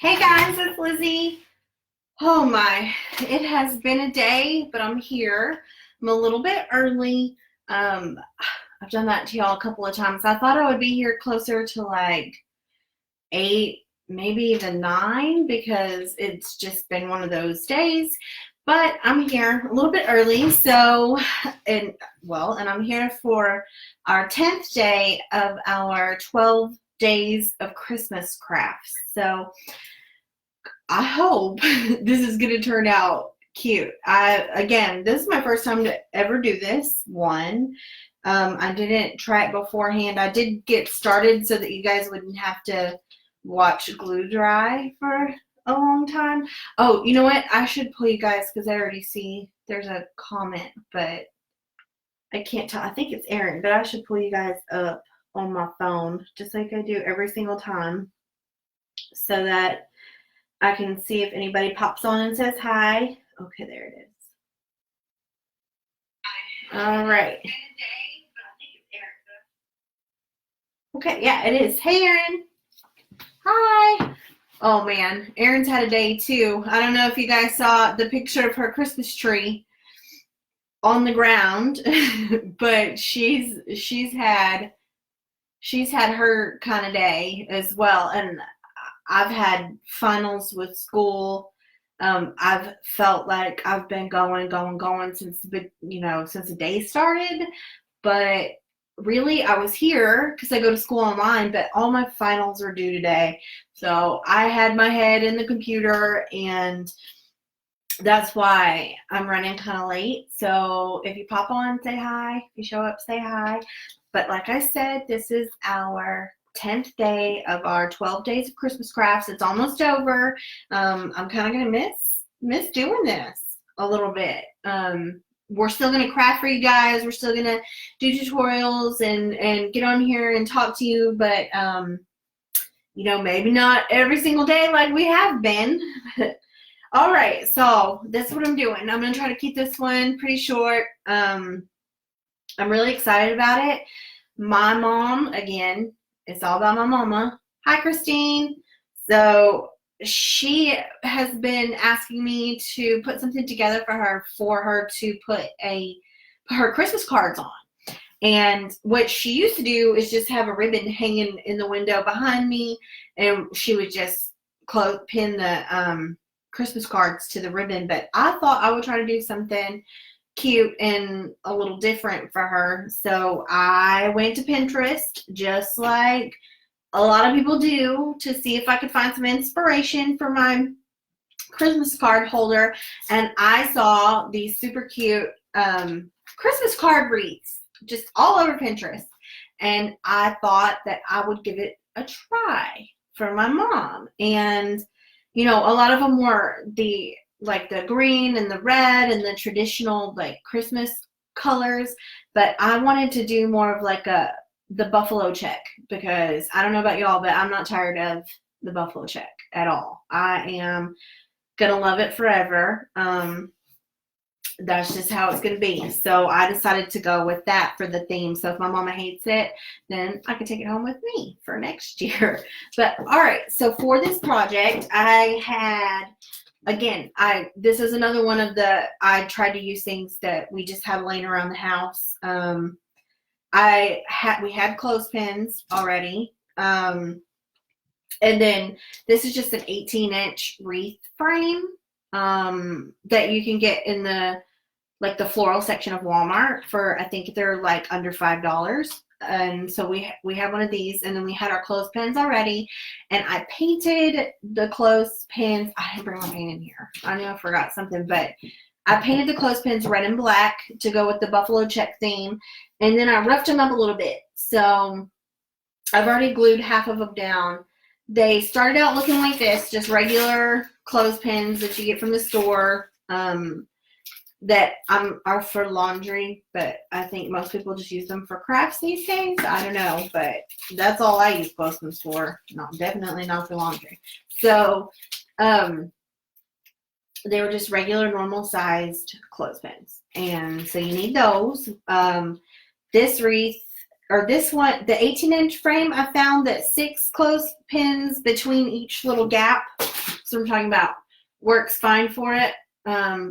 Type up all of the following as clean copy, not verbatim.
Hey guys, it's Lizzie. Oh my, it has been a day, but I'm here. I'm a little bit early. Um, I've done that to y'all a couple of times. I thought I would be here closer to like 8, maybe even 9, because it's just been one of those days. But I'm here a little bit early, and I'm here for our 10th day of our 12 days of Christmas crafts. So I hope this is going to turn out cute. This is my first time to ever do this one. I didn't try it beforehand. I did get started so that you guys wouldn't have to watch glue dry for a long time. Oh, you know what? I should pull you guys because I already see there's a comment, but I can't tell. I think it's Erin, but I should pull you guys up on my phone just like I do every single time so that I can see if anybody pops on and says hi. Okay, there it is. All right. Okay, yeah, it is. Hey, Erin. Hi. Oh, man. Erin's had a day, too. I don't know if you guys saw the picture of her Christmas tree on the ground, but she's had her kind of day as well. And I've had finals with school. I've felt like I've been going since the day started. But really, I was here because I go to school online, but all my finals are due today. So I had my head in the computer, and that's why I'm running kind of late. So if you pop on, say hi. If you show up, say hi. But like I said, this is our 10th day of our 12 days of Christmas crafts. It's almost over. I'm kind of going to miss doing this a little bit. We're still going to craft for you guys. We're still going to do tutorials and get on here and talk to you, but maybe not every single day like we have been. All right, so this is what I'm doing. I'm going to try to keep this one pretty short. I'm really excited about it. My mom, again, it's all about my mama. Hi, Christine. So she has been asking me to put something together for her to put her Christmas cards on. And what she used to do is just have a ribbon hanging in the window behind me, and she would just pin the Christmas cards to the ribbon. But I thought I would try to do something cute and a little different for her. So I went to Pinterest, just like a lot of people do, to see if I could find some inspiration for my Christmas card holder. And I saw these super cute Christmas card wreaths just all over Pinterest. And I thought that I would give it a try for my mom. And, a lot of them were the green and the red and the traditional Christmas colors, but I wanted to do more of the buffalo check, because I don't know about y'all, but I'm not tired of the buffalo check at all. I am gonna love it forever. That's just how it's gonna be. So I decided to go with that for the theme. So if my mama hates it, then I can take it home with me for next year. But all right, so for this project, I had, again, this is another one of I tried to use things that we just had laying around the house. We had clothespins already. And then this is just an 18-inch wreath frame that you can get in the floral section of Walmart for, I think they're under $5. And so we have one of these, and then we had our clothespins already, and I painted the clothespins. I didn't bring my paint in here. I know I forgot something, but I painted the clothespins red and black to go with the buffalo check theme, and then I roughed them up a little bit. So I've already glued half of them down. They started out looking like this, just regular clothespins that you get from the store. That are for laundry, but I think most people just use them for crafts these days. I don't know, but that's all I use clothespins for. Definitely not for laundry. So they were just regular, normal sized clothespins, and so you need those. This wreath or this one, the 18-inch frame, I found that 6 clothespins between each little gap, so I'm talking about, works fine for it.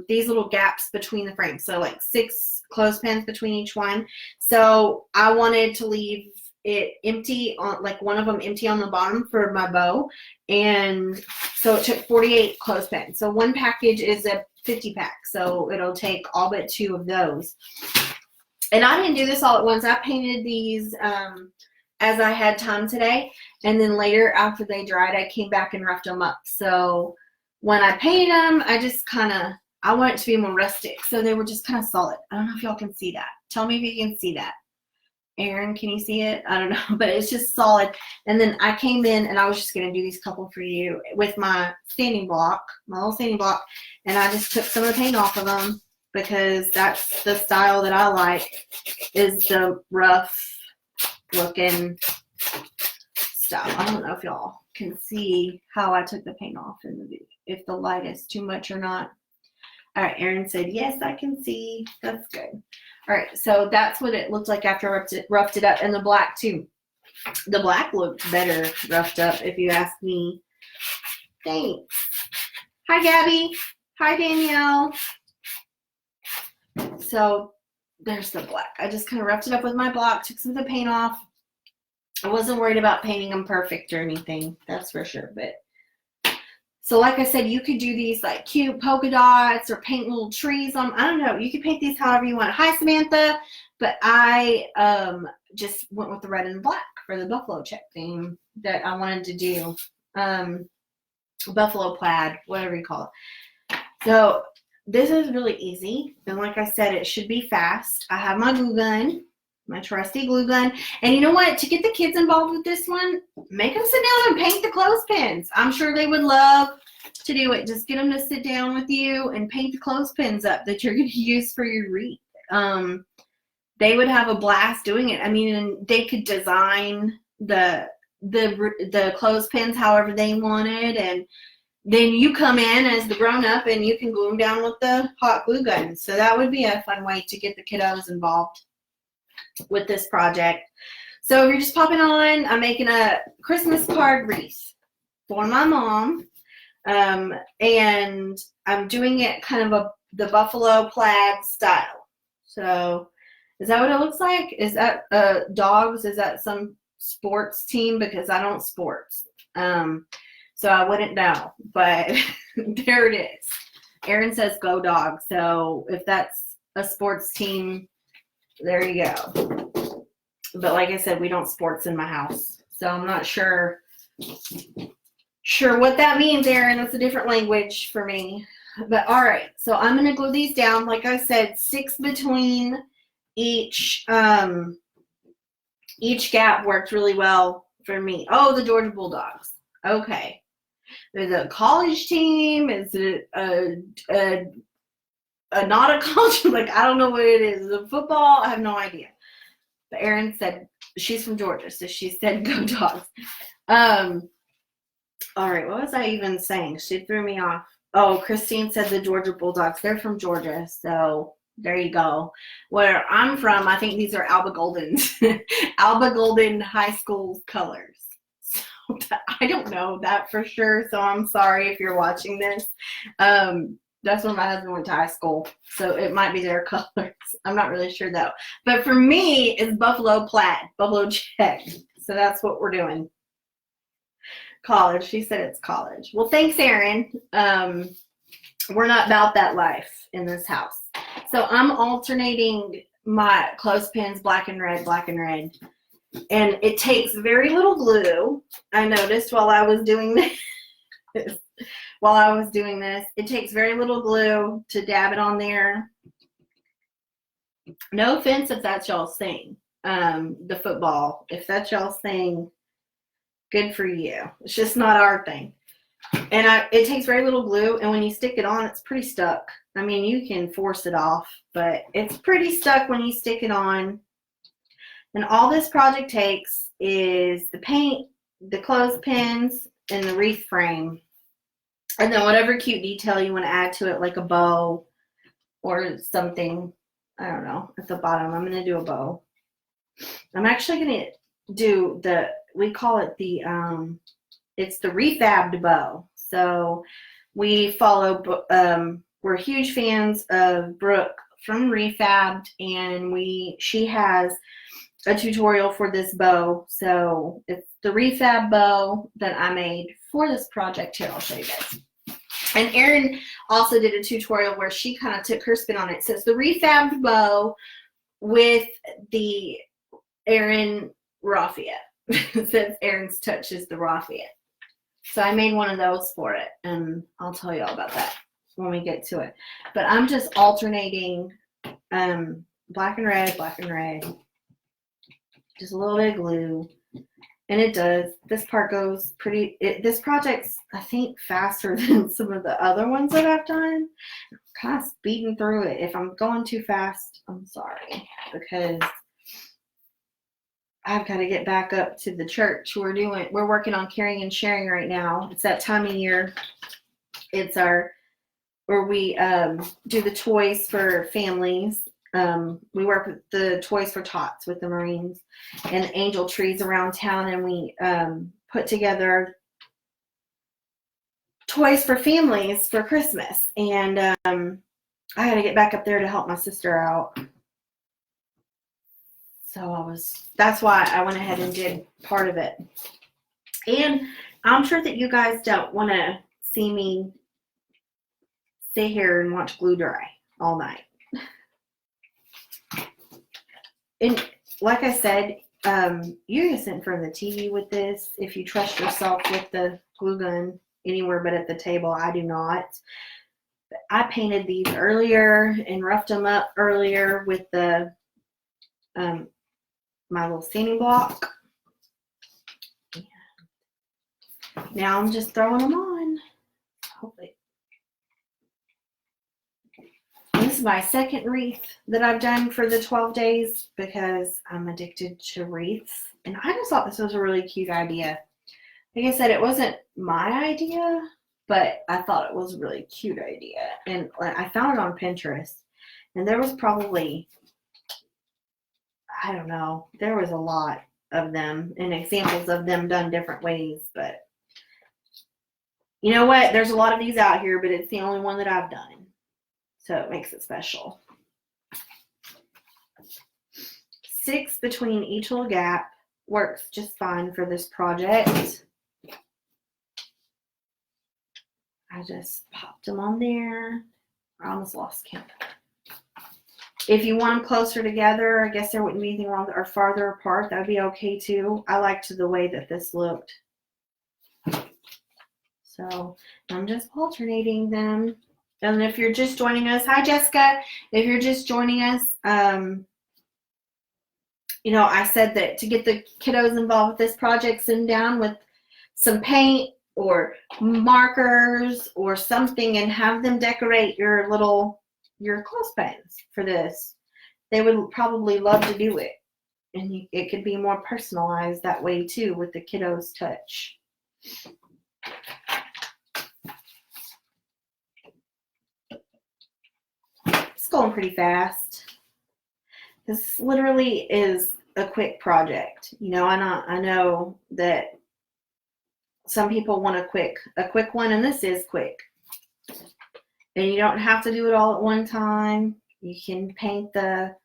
These little gaps between the frames, so like 6 clothespins between each one. So I wanted to leave it empty on, like one of them empty on the bottom for my bow, and so it took 48 clothespins. So one package is a 50 pack, so it'll take all but 2 of those. And I didn't do this all at once. I painted these as I had time today, and then later after they dried, I came back and roughed them up. So when I painted them, I want it to be more rustic, so they were just kind of solid. I don't know if y'all can see that. Tell me if you can see that. Aaron, can you see it? I don't know, but it's just solid. And then I came in, and I was just going to do these couple for you with my standing block, my little standing block, and I just took some of the paint off of them because that's the style that I like, is the rough looking style. I don't know if y'all can see how I took the paint off in the video, if the light is too much or not. All right, Aaron said, yes, I can see. That's good. All right, so that's what it looked like after I roughed it up. And the black, too. The black looked better roughed up, if you ask me. Thanks. Hi, Gabby. Hi, Danielle. So there's the black. I just kind of roughed it up with my block, took some of the paint off. I wasn't worried about painting them perfect or anything, that's for sure. But so like I said, you could do these like cute polka dots or paint little trees on. I don't know. You could paint these however you want. Hi, Samantha. But I just went with the red and black for the buffalo check theme that I wanted to do. Buffalo plaid, whatever you call it. So this is really easy. And like I said, it should be fast. I have my glue gun, my trusty glue gun. And you know what? To get the kids involved with this one, make them sit down and paint the clothespins. I'm sure they would love to do it. Just get them to sit down with you and paint the clothespins up that you're going to use for your wreath. They would have a blast doing it. I mean, they could design the clothespins however they wanted, and then you come in as the grown-up and you can glue them down with the hot glue gun. So that would be a fun way to get the kiddos involved with this project. So if you're just popping on, I'm making a Christmas card wreath for my mom, and I'm doing it kind of the buffalo plaid style. So is that what it looks like? Is that dogs? Is that some sports team? Because I don't sports, so I wouldn't know, but there it is. Aaron says go dog, so if that's a sports team, there you go. But like I said, we don't sports in my house, so I'm not sure what that means, Aaron. That's a different language for me. But all right, so I'm gonna glue these down. Like I said, 6 between each gap worked really well for me. Oh, the Georgia Bulldogs. Okay. There's a college team. Is it not a college? Like, I don't know what it is. Is it football? I have no idea. But Erin said she's from Georgia, so she said go dogs. All right, what was I even saying? She threw me off. Oh, Christine said the Georgia Bulldogs. They're from Georgia, so there you go. Where I'm from, I think these are Alba Golden's. Alba Golden High School colors. So I don't know that for sure, so I'm sorry if you're watching this. That's when my husband went to high school, so it might be their colors. I'm not really sure, though. But for me, it's buffalo plaid, buffalo check. So that's what we're doing. College. She said it's college. Well, thanks, Erin. We're not about that life in this house. So I'm alternating my clothespins black and red, black and red. And it takes very little glue. I noticed while I was doing this. It takes very little glue to dab it on there. No offense if that's y'all's thing. The football. If that's y'all's thing, good for you. It's just not our thing. And it takes very little glue, and when you stick it on, it's pretty stuck. I mean, you can force it off, but it's pretty stuck when you stick it on. And all this project takes is the paint, the clothespins, and the wreath frame. And then whatever cute detail you want to add to it, like a bow or something, I don't know, at the bottom. I'm going to do a bow. I'm actually going to do we call it it's the refabbed bow. So we follow, we're huge fans of Brooke from Refabbed, and she has a tutorial for this bow. So it's the refab bow that I made for this project. Here, I'll show you guys. And Erin also did a tutorial where she kind of took her spin on it. So it's the refabbed bow with the Erin raffia. Since Erin's touch is the raffia. So I made one of those for it, and I'll tell you all about that when we get to it. But I'm just alternating black and red, just a little bit of glue, and it does. This part goes pretty, this project's, I think, faster than some of the other ones that I've done. I'm kind of speeding through it. If I'm going too fast, I'm sorry, because I've got to get back up to the church. We're working on caring and sharing right now. It's that time of year. It's where we do the toys for families. We work with the Toys for Tots with the Marines and the angel trees around town, and we put together toys for families for Christmas. And I got to get back up there to help my sister out. So that's why I went ahead and did part of it. And I'm sure that you guys don't want to see me sit here and watch glue dry all night. And like I said, you can sit in front of the TV with this if you trust yourself with the glue gun anywhere but at the table. I do not. I painted these earlier and roughed them up earlier with the my little sanding block. Now I'm just throwing them on. Hopefully. This is my second wreath that I've done for the 12 days because I'm addicted to wreaths. And I just thought this was a really cute idea. Like I said, it wasn't my idea, but I thought it was a really cute idea. And I found it on Pinterest. And there was probably, I don't know, there was a lot of them and examples of them done different ways. But you know what? There's a lot of these out here, but it's the only one that I've done. So it makes it special. 6 between each little gap works just fine for this project. I just popped them on there. I almost lost count. If you want them closer together, I guess there wouldn't be anything wrong, or farther apart, that would be okay too. I liked the way that this looked. So I'm just alternating them. And if you're just joining us, hi Jessica. If you're just joining us, you know, I said that to get the kiddos involved with this project, sit down with some paint or markers or something and have them decorate your clothespins for this. They would probably love to do it. And it could be more personalized that way too with the kiddos' touch. It's going pretty fast. This literally is a quick project. You know, I know that some people want a quick one, and this is quick. And you don't have to do it all at one time. You can paint the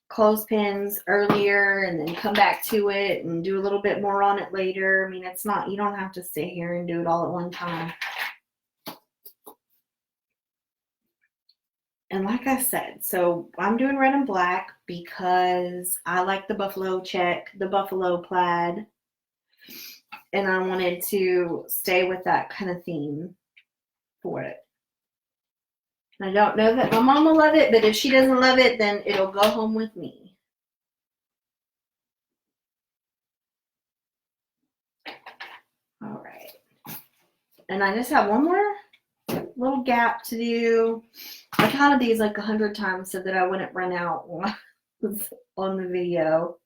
clothespins earlier and then come back to it and do a little bit more on it later. I mean, it's not, you don't have to sit here and do it all at one time. And like I said, so I'm doing red and black because I like the buffalo check, the buffalo plaid, and I wanted to stay with that kind of theme for it. I don't know that my mom will love it, but if she doesn't love it, then it'll go home with me. All right. And I just have one more little gap to do. I counted these like 100 times so that I wouldn't run out when I was on the video.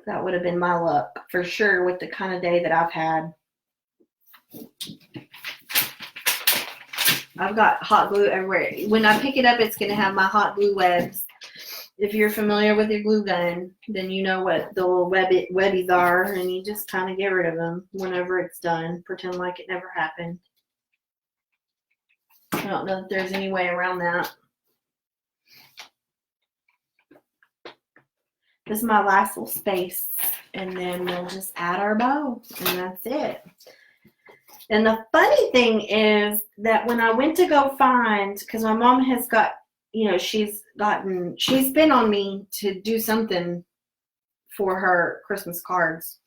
That would have been my luck for sure with the kind of day that I've had. I've got hot glue everywhere. When I pick it up, it's going to have my hot glue webs If you're familiar with your glue gun, then you know what the little webbies are, and you just kind of get rid of them whenever it's done. Pretend like it never happened. I don't know if there's any way around that. This is my last little space, and then we'll just add our bow, and that's it. And the funny thing is that when I went to go find, because my mom has got, you know, she's been on me to do something for her Christmas cards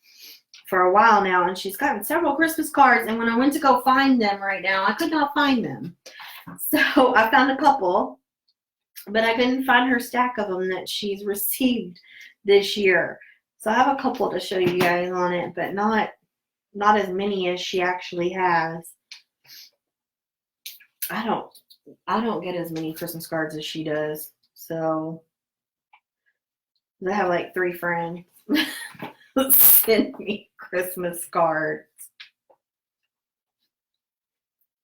for a while now, and she's gotten several Christmas cards, and when I went to go find them right now, I could not find them. So I found a couple, but I couldn't find her stack of them that she's received this year. So I have a couple to show you guys on it, but not as many as she actually has. I don't get as many Christmas cards as she does. So I have like 3 friends send me Christmas cards.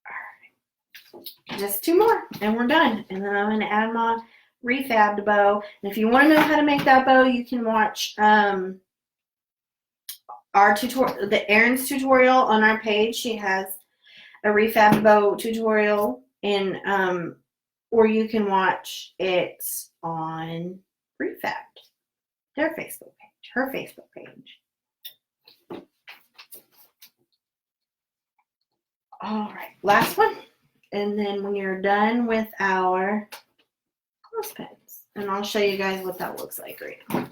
All right. Just 2 more and we're done. And then I'm going to add my refabbed bow. And if you want to know how to make that bow, you can watch our tutorial, Erin's tutorial on our page. She has a refabbed bow tutorial, and or you can watch it on Refabbed, their Facebook page, her Facebook page. All right, last one, and then when you're done with our clothespins, and I'll show you guys what that looks like right now.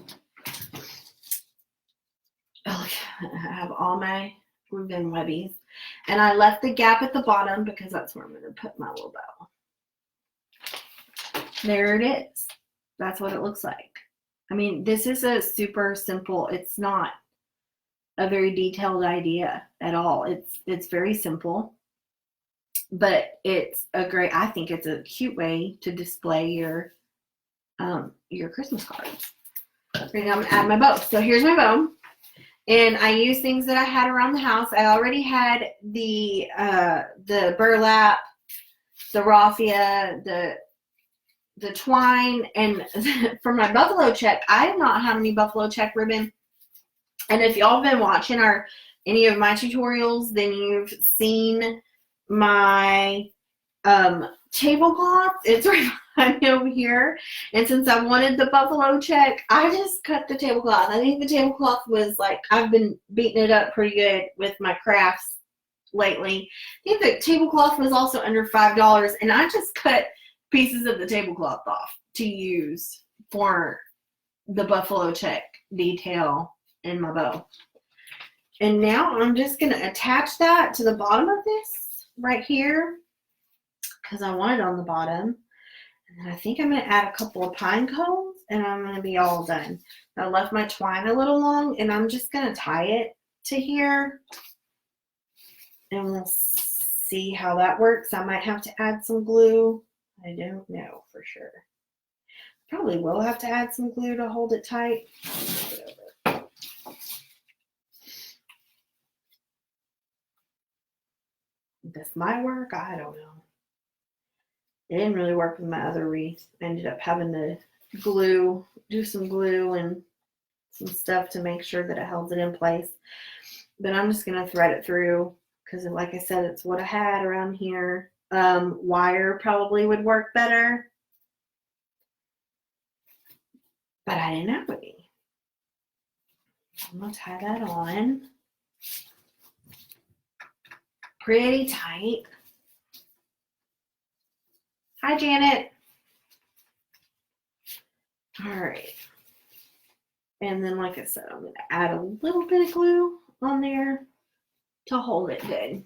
Oh, I have all my ribbon webbies, and I left the gap at the bottom because that's where I'm going to put my little bow. There it is. That's what it looks like. I mean, this is a super simple, it's not a very detailed idea at all. It's very simple, but it's a great, I think it's a cute way to display your Christmas cards. Right now I'm going to add my bow. So here's my bow. And I used things that I had around the house. I already had the burlap, the raffia, the twine, and for my buffalo check, I have not had any buffalo check ribbon. And if y'all have been watching any of my tutorials, then you've seen my tablecloth. It's right behind me over here. And since I wanted the buffalo check, I just cut the tablecloth. I think the tablecloth was like, I've been beating it up pretty good with my crafts lately. I think the tablecloth was also under $5, and I just cut pieces of the tablecloth off to use for the buffalo check detail in my bow. And now I'm just going to attach that to the bottom of this right here because I want it on the bottom. And then I think I'm going to add a couple of pine cones and I'm going to be all done. I left my twine a little long and I'm just going to tie it to here. And we'll see how that works. I might have to add some glue. I don't know for sure. Probably will have to add some glue to hold it tight. Whatever. This might work. I don't know. It didn't really work with my other wreath. I ended up having to do some glue and some stuff to make sure that it held it in place. But I'm just going to thread it through because, like I said, it's what I had around here. Wire probably would work better, but I didn't have any. I'm going to tie that on pretty tight. Hi, Janet. All right. And then, like I said, I'm going to add a little bit of glue on there to hold it good.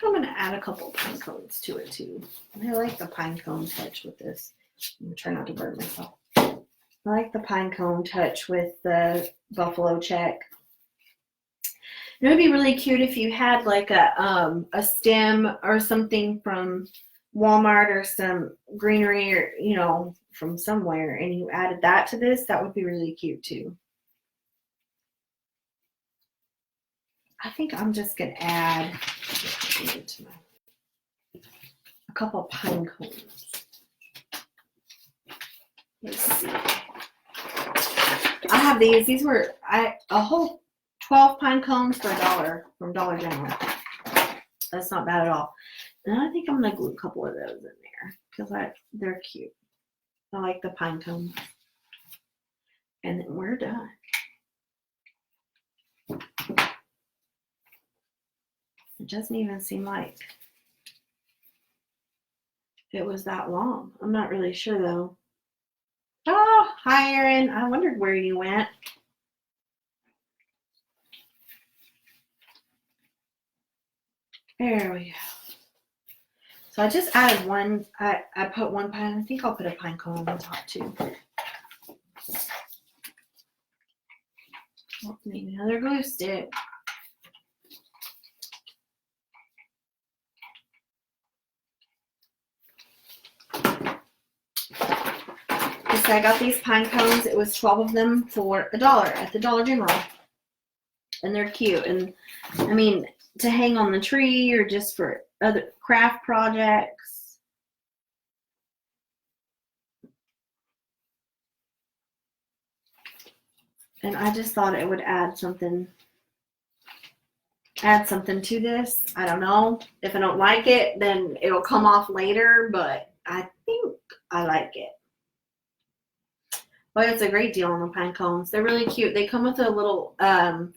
I'm going to add a couple pine cones to it too. I like the pine cone touch with this. I'm going to try not to burn myself. I like the pine cone touch with the buffalo check. It would be really cute if you had like a stem or something from Walmart or some greenery or, you know, from somewhere and you added that to this. That would be really cute too. I think I'm just going to add a couple pine cones. Let's see. I have these. These were a whole 12 pine cones for $1 from Dollar General. That's not bad at all. And I think I'm going to glue a couple of those in there because they're cute. I like the pine cones. And then we're done. It doesn't even seem like it was that long. I'm not really sure though. Oh, hi Erin. I wondered where you went. There we go. So I just added one. I put one pine. I think I'll put a pine cone on the top too. Oh, maybe another glue stick. So I got these pine cones. It was 12 of them for $1 at the Dollar General. And they're cute. And I mean, to hang on the tree or just for other craft projects. And I just thought it would add something to this. I don't know. If I don't like it, then it'll come off later, but I think I like it. But it's a great deal on the pine cones. They're really cute. They come with a little thing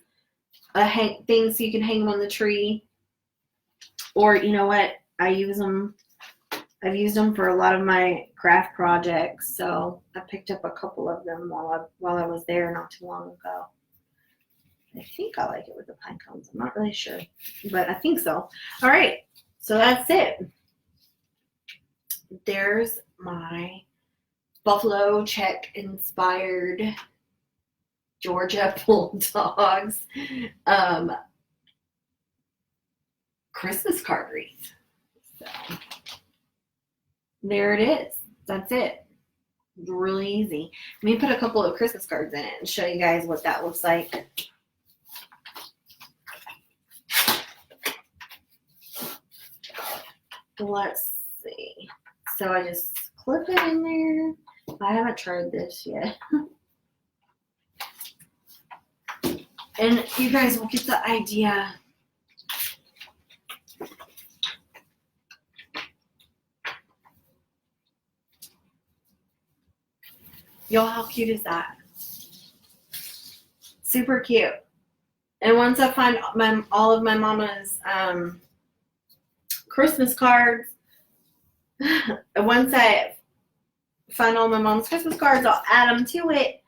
so you can hang them on the tree. Or you know what? I've used them for a lot of my craft projects. So I picked up a couple of them while I was there not too long ago. I think I like it with the pine cones. I'm not really sure, but I think so. All right, so that's it. There's my Buffalo Check inspired Georgia Bulldogs Christmas card wreath. So there it is. That's it. Really easy. Let me put a couple of Christmas cards in it and show you guys what that looks like. Let's see. So I just clip it in there. I haven't tried this yet. And you guys will get the idea. Y'all, how cute is that? Super cute. And once I find all of my mama's Christmas cards, once I find all my mom's Christmas cards, I'll add them to it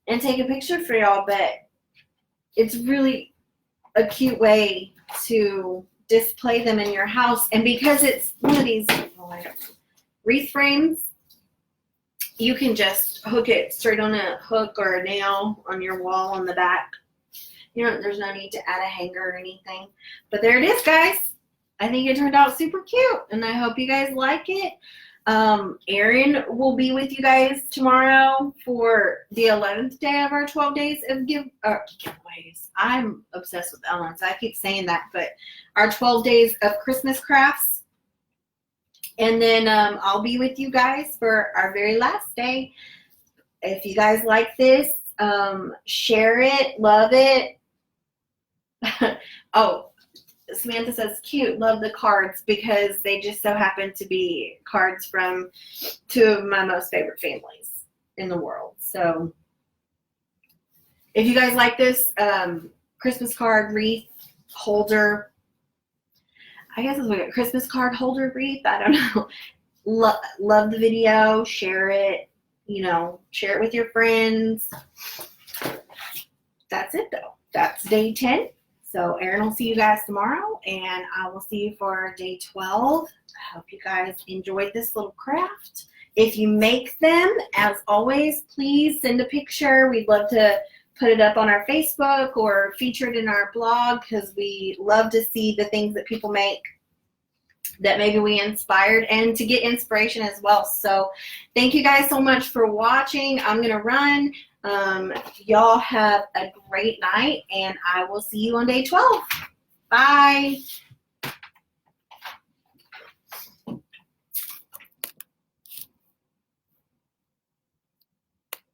and take a picture for y'all. But it's really a cute way to display them in your house. And because it's one of these wreath frames, you can just hook it straight on a hook or a nail on your wall on the back. You know, there's no need to add a hanger or anything. But there it is, guys. I think it turned out super cute, and I hope you guys like it. Erin will be with you guys tomorrow for the 11th day of our 12 days of giveaways. I'm obsessed with Ellen, so I keep saying that. But our 12 days of Christmas crafts. And then I'll be with you guys for our very last day. If you guys like this, share it, love it. Oh, Samantha says, cute, love the cards, because they just so happen to be cards from two of my most favorite families in the world. So if you guys like this Christmas card wreath holder, I guess it's like a Christmas card holder wreath, I don't know. Love the video, share it, share it with your friends. That's it though. That's day 10. So Erin will see you guys tomorrow, and I will see you for day 12. I hope you guys enjoyed this little craft. If you make them, as always, please send a picture. We'd love to put it up on our Facebook or feature it in our blog, because we love to see the things that people make that maybe we inspired, and to get inspiration as well. So thank you guys so much for watching. I'm going to run. Y'all have a great night, and I will see you on day 12. Bye.